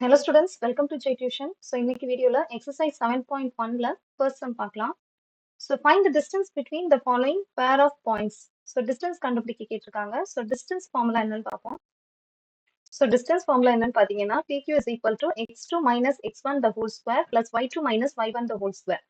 Hello students, welcome to J Tuition. So இன்னைக்கு வீடியோல exercise 7.1ல first sum பார்க்கலாம். So find the distance between the following pair of points. So distance கண்டுபிடிக்க கேட்டிருக்காங்க. So distance formula என்னன்னு பார்ப்போம். So distance formula என்னன்னு பார்த்தீங்கன்னா PQ is equal to x2 minus x1 the whole square plus y2 minus y1 the whole square.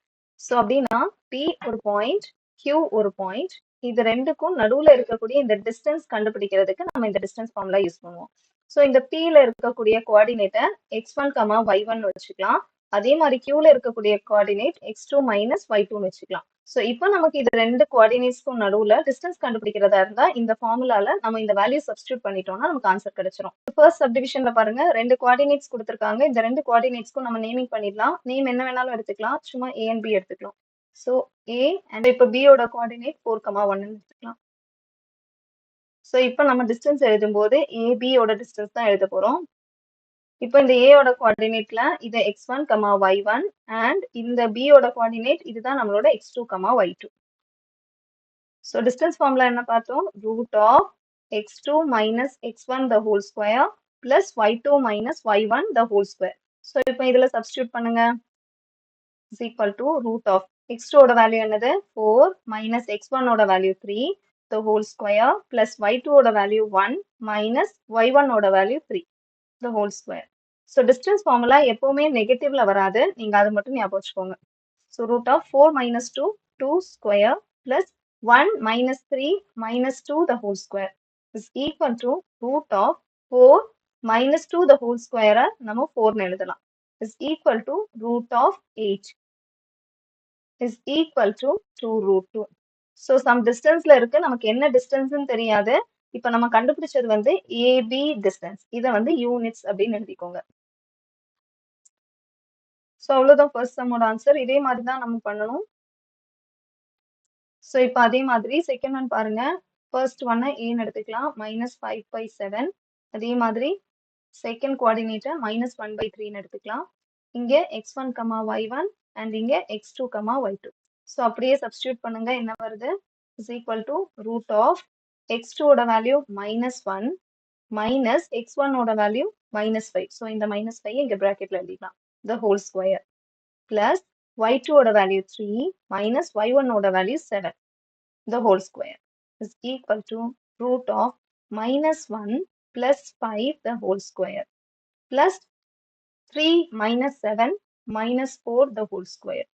So அப்படின்னா P ஒரு point, Q ஒரு point, இது ரெண்டுக்கும் நடுவுல இருக்கக்கூடிய இந்த டிஸ்டன்ஸ் கண்டுபிடிக்கிறதுக்கு நம்ம இந்த டிஸ்டன்ஸ் ஃபார்முலா யூஸ் பண்ணுவோம். ஸோ இந்த Pல இருக்கக்கூடிய கோஆர்டினேட்டை x1, y1 வச்சுக்கலாம். அதே மாதிரி Qல இருக்கக்கூடிய கோஆர்டினேட் x2 மைனஸ் y2 வச்சுக்கலாம். ஸோ இப்போ நமக்கு இது ரெண்டு கோஆர்டினேட்ஸ்க்கும் நடுவுல டிஸ்டன்ஸ் கண்டுபிடிக்கிறதா இருந்தா இந்த ஃபார்முலால நம்ம இந்த வேல்யூ சப்ஸ்டியூட் பண்ணிட்டோம்னா நமக்கு ஆன்சர் கிடைச்சிரும். ஃபர்ஸ்ட் சப்டிவிஷன்ல பாருங்க ரெண்டு கோஆர்டினேட்ஸ் கொடுத்திருக்காங்க. இந்த ரெண்டு கோஆர்டினேட்ஸ்க்கும் நம்ம நேமிங் பண்ணிடலாம். நேம் என்ன வேணாலும் எடுத்துக்கலாம். சும்மா A and B எடுத்துக்கலாம். ஸோ A and இப்போ B யோட கோஆர்டினேட் 4,1 எடுத்துக்கலாம். ஸோ இப்போ நம்ம டிஸ்டன்ஸ் எழுதும்போது AB யோட டிஸ்டன்ஸ் தான் எழுத போறோம். இப்போ இந்த A யோட கோஆர்டினேட்ல இது x1, y1 அண்ட் இந்த B யோட கோஆர்டினேட் இதுதான் நம்மளோட x2, y2. So distance formula என்ன பார்த்தோம்? ரூட் ஆஃப் x2 மைனஸ் x1 the whole square plus y2 minus y1 the whole square. So இப்போ இதுல சப்ஸ்டியூட் பண்ணுங்க. is equal to root of x2 ஓட வேல்யூ என்னது 4 minus x1 ஓட value 3 the whole square plus y2 ஓட value 1 minus y1 ஓட value 3 the whole square. So distance formula எப்பவுமே நெகட்டிவ்ல வராது, நீங்க அதை மட்டும் ஞாபகம் வச்சுக்கோங்க. So root of 4 minus 2 2 square plus 1 minus 3 minus 2 the whole square is equal to root of 4 minus 2 the whole square நம்ம 4 எழுதலாம் is equal to root of 8 is equal to 2 root 2. So some distanceல இருக்கு, நமக்கு என்ன டிஸ்டன்ஸ்னு தெரியாது. இப்போ நம்ம கண்டுபிடிச்சது வந்து AB distance. இதை வந்து யூனிட்ஸ் அப்படின்னு எழுதிக்கோங்க. ஸோ அவ்வளோதான் ஃபர்ஸ்ட் சம்மோட ஆன்சர். இதே மாதிரி தான் நம்ம பண்ணணும். ஸோ இப்போ அதே மாதிரி செகண்ட் ஒன் பாருங்க. ஃபர்ஸ்ட் ஒன்னை ஏன்னு எடுத்துக்கலாம், -5/7. அதே மாதிரி செகண்ட் கோஆர்டினேட்டை -1/3ன்னு எடுத்துக்கலாம். இங்கே x1, y1 அண்ட் இங்கே x2, y2. ஸோ அப்படியே சப்ஸ்டியூட் பண்ணுங்க. என்ன வருது? Is equal to root of x2 ஓட வேல்யூ -1 மைனஸ் x1 ஓட வேல்யூ -5. ஸோ இந்த -5 இங்கே ப்ராக்கெட்ல எழுதிக்கலாம். The whole square plus y2 ஓட வேல்யூ 3 minus y1 ஓட value 7 the whole square is equal to root of -1 plus 5 the whole square plus 3 minus 7 minus 4 the whole square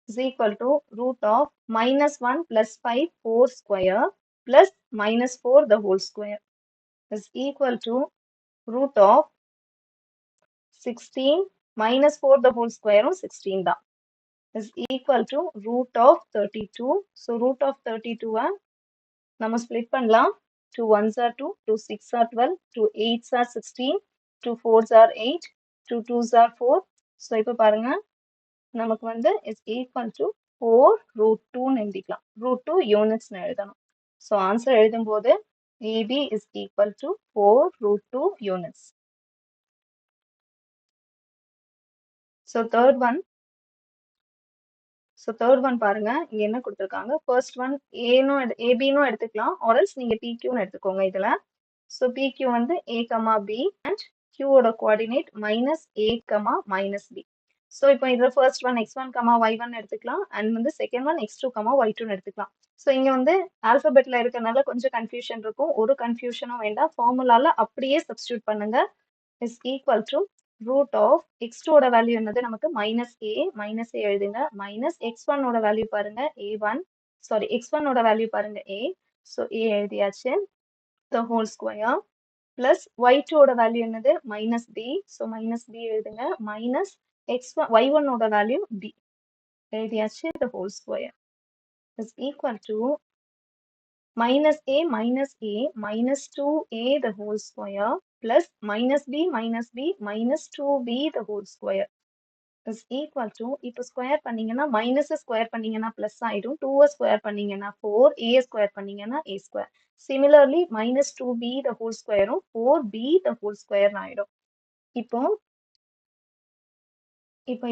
is equal to root of -1 plus 5 4 square plus -4 the whole square is equal to root of 16 minus 4 the whole square 16 தான் is equal to root of 32. So root of 32 நம்ம split பண்ணலாம். 2 1s are 2, 2 6 are 12, 2 8s are 16, 2 4s are 8, 2 2s are 4. So இப்போ பாருங்க நமக்கு வந்து is equal to 4 root 2ன்னு எழுதிக்கலாம். root 2 units எழுதணும். So answer எழுதும்போது AB is equal to 4 root 2 units. So third one பாருங்க, இங்க என்ன கொடுத்திருக்காங்க? ஃபர்ஸ்ட் ஒன் ஏபினும் எடுத்துக்கலாம், ஆர் எல்ஸ் நீங்க PQன்னு எடுத்துக்கோங்க இதுல. ஸோ PQ வந்து A, B அண்ட் Q ஓட கோஆர்டினேட் -A, -B. ஸோ இப்போ இதுல ஃபர்ஸ்ட் ஒன் x1, y1 எடுத்துக்கலாம் அண்ட் வந்து செகண்ட் ஒன் x2, y2 எடுத்துக்கலாம். ஸோ இங்க வந்து ஆல்பபெட்ல இருக்கறனால கொஞ்சம் கன்ஃபியூஷன் இருக்கும். ஒரு கன்ஃபியூஷனும் வேண்டாம், ஃபார்முலால அப்படியே சப்ஸ்டியூட் பண்ணுங்க. Is equal to root of x2 ஓட வேல்யூ என்னது? நமக்கு -a எழுதுங்க. மைனஸ் x1 ஓட வேல்யூ பாருங்க a1, சாரி x1 ஓட வேல்யூ பாருங்க a. ஸோ a எழுதியாச்சு. the whole square plus y2 ஓட வேல்யூ என்னது? -b. ஸோ -b எழுதுங்க. மைனஸ் y1 ஓட வேல்யூ b எழுதியாச்சு. the whole square is equal to -a minus 2a the whole square plus -b minus 2b the whole square is equal to, இப்போ square பண்ணீங்கன்னா minus square பண்ணீங்கன்னா plus ஆயிடும், 2 square பண்ணீங்கன்னா 4, a square பண்ணீங்கன்னா a square. Similarly -2b the whole ஸ்கொயரும் 4b the whole square ஆயிடும். இப்போ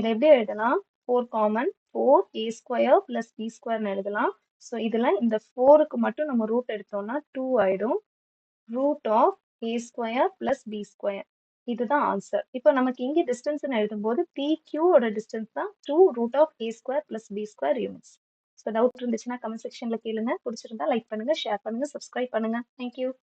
இதை எப்படி எழுதலாம்? 4 common, 4a square plus b ஸ்கொயர்னு எழுதலாம். ஸோ இதுல இந்த 4க்கு மட்டும் நம்ம ரூட் எடுத்தோம்னா 2 ஆயிடும். Root of a square plus b square இதுதான் ஆன்சர். இப்போ நமக்கு இங்க டிஸ்டன்ஸ்னு எழுதும்போது PQ ஓட டிஸ்டன்ஸ் தான் 2 root of A square plus B square units. So doubt இருந்துச்சுன்னா கமெண்ட் செக்ஷன்ல கேளுங்க. பிடிச்சிருந்தா லைக் பண்ணுங்க, ஷேர் பண்ணுங்க, சப்ஸ்கிரைப் பண்ணுங்க. தேங்க்யூ.